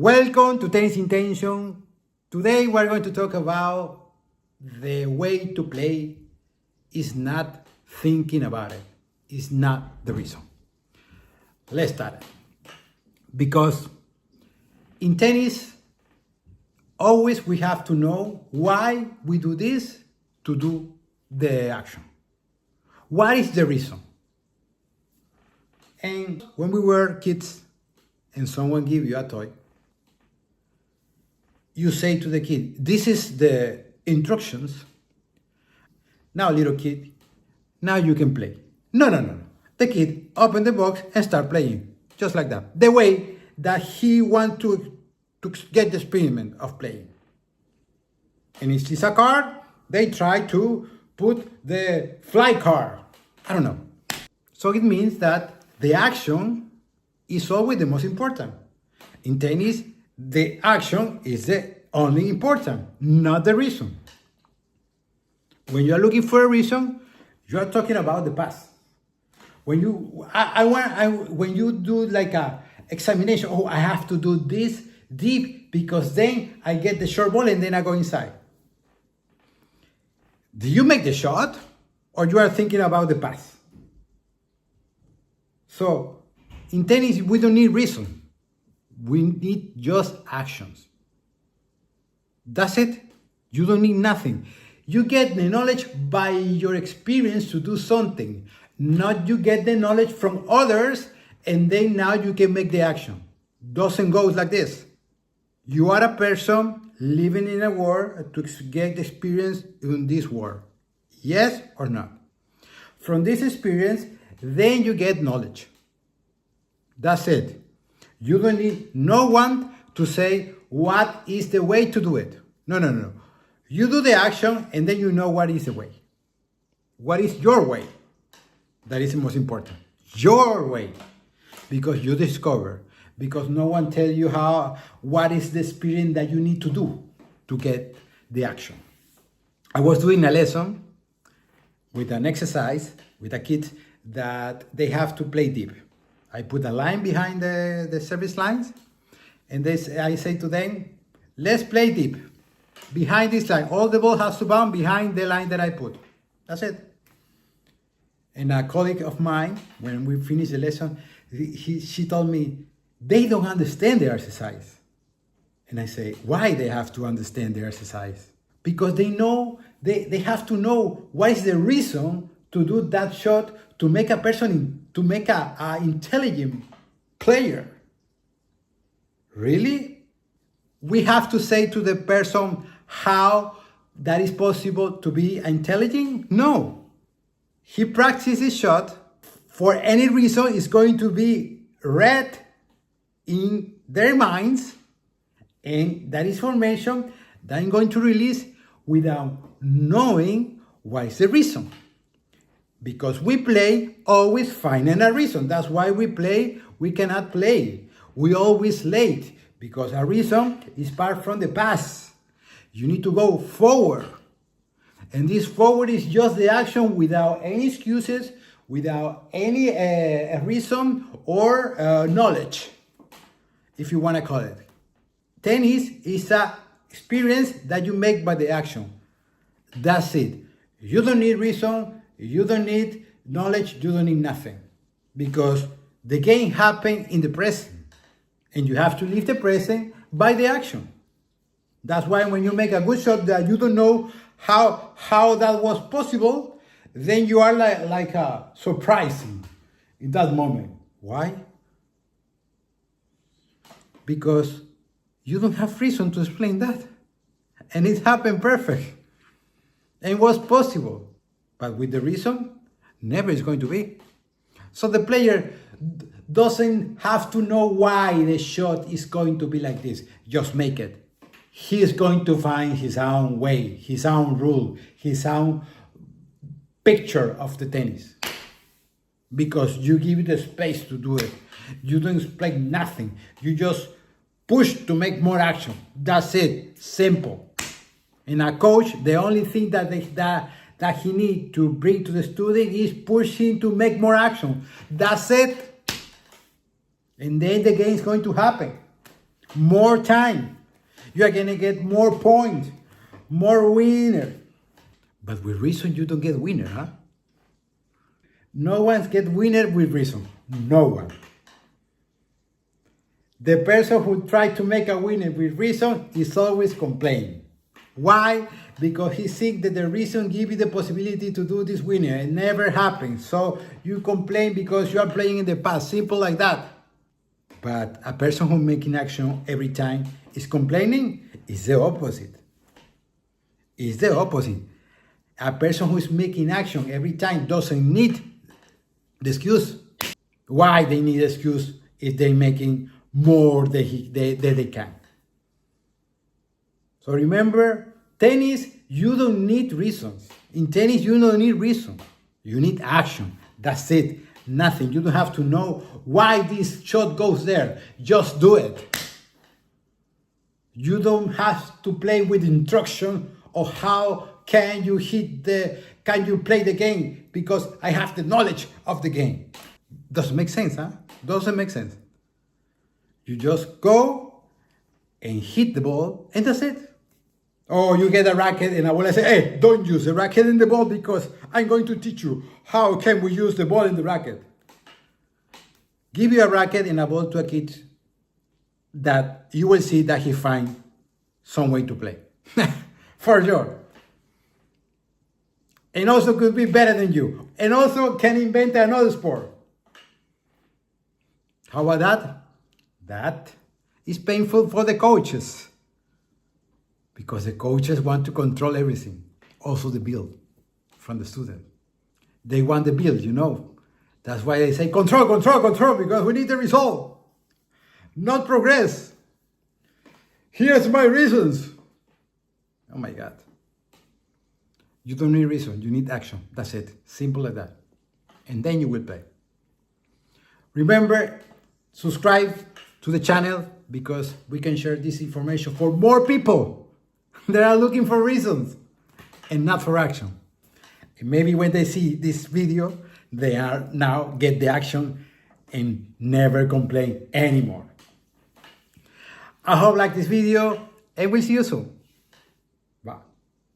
Welcome to Tennis Intention. Today we're going to talk about the way to play is not thinking about it. It's not the reason. Let's start. Because in tennis, always we have to know why we do this to do the action. What is the reason? And when we were kids and someone give you a toy, you say to the kid, this is the instructions. Now, little kid, now you can play. No. The kid open the box and start playing, just like that. The way that he want to get the experiment of playing. And if it's a card, they try to put the fly card. I don't know. So it means that the action is always the most important. In tennis, the action is the only important, not the reason. When you are looking for a reason, you are talking about the past. When you when you do like a examination, I have to do this deep because then I get the short ball and then I go inside. Do you make the shot or you are thinking about the past? So in tennis, we don't need reason. We need just actions. That's it. You don't need nothing. You get the knowledge by your experience to do something, not you get the knowledge from others and then now you can make the action. Doesn't go like this. You are a person living in a world to get experience in this world. Yes or not? From this experience, then you get knowledge. That's it. You don't need no one to say what is the way to do it. No. You do the action and then you know what is the way. What is your way? That is the most important. Your way. Because you discover. Because no one tells you what is the experience that you need to do to get the action. I was doing a lesson with an exercise with a kid that they have to play deep. I put a line behind the service lines, and I say to them, let's play deep. Behind this line, all the ball has to bounce behind the line that I put. That's it. And a colleague of mine, when we finished the lesson, she told me, they don't understand the exercise. And I say, why they have to understand the exercise? Because they know, they have to know what is the reason to do that shot to make a person, to make a intelligent player. Really? We have to say to the person how that is possible to be intelligent? No. He practices his shot. For any reason, it's going to be read in their minds. And that information that I'm going to release without knowing what is the reason. Because we play always finding a reason. That's why we play, we cannot play. We always late because a reason is part from the past. You need to go forward. And this forward is just the action without any excuses, without any reason or knowledge, if you want to call it. Tennis is an experience that you make by the action. That's it. You don't need reason. You don't need knowledge, you don't need nothing. Because the game happened in the present. And you have to live the present by the action. That's why when you make a good shot that you don't know how that was possible, then you are like surprising in that moment. Why? Because you don't have reason to explain that. And it happened perfect. And it was possible. But with the reason, never is going to be. So the player doesn't have to know why the shot is going to be like this. Just make it. He is going to find his own way, his own rule, his own picture of the tennis. Because you give it the space to do it. You don't explain nothing. You just push to make more action. That's it. Simple. And a coach, the only thing that he needs to bring to the student is pushing to make more action. That's it. And then the game is going to happen. more time. You are gonna get more points, more winner. But with reason, you don't get winner, huh? No one gets winner with reason. No one. The person who tries to make a winner with reason is always complaining. Why? Because he thinks that the reason gives you the possibility to do this winner. It never happens. So you complain because you are playing in the past. Simple like that. But a person who's making action every time is complaining is the opposite. It's the opposite. A person who is making action every time doesn't need the excuse. Why they need excuse if they're making more than they can. So remember, tennis, you don't need reasons. In tennis, you don't need reason. You need action. That's it. Nothing. You don't have to know why this shot goes there. Just do it. You don't have to play with instruction of how can you play the game, because I have the knowledge of the game. Doesn't make sense, huh? Doesn't make sense. You just go and hit the ball, and that's it. Or you get a racket, and I will say, hey, don't use the racket in the ball because I'm going to teach you how can we use the ball in the racket. Give you a racket and a ball to a kid that you will see that he finds some way to play. For sure. And also could be better than you. And also can invent another sport. How about that? That is painful for the coaches. Because the coaches want to control everything. Also the bill from the student. They want the bill, you know. That's why they say control, control, control, because we need the result. Not progress. Here's my reasons. Oh my God. You don't need reason, you need action. That's it. Simple like that. And then you will play. Remember, subscribe to the channel because we can share this information for more people that are looking for reasons and not for action. And maybe when they see this video, they are now get the action and never complain anymore. I hope you like this video and we'll see you soon.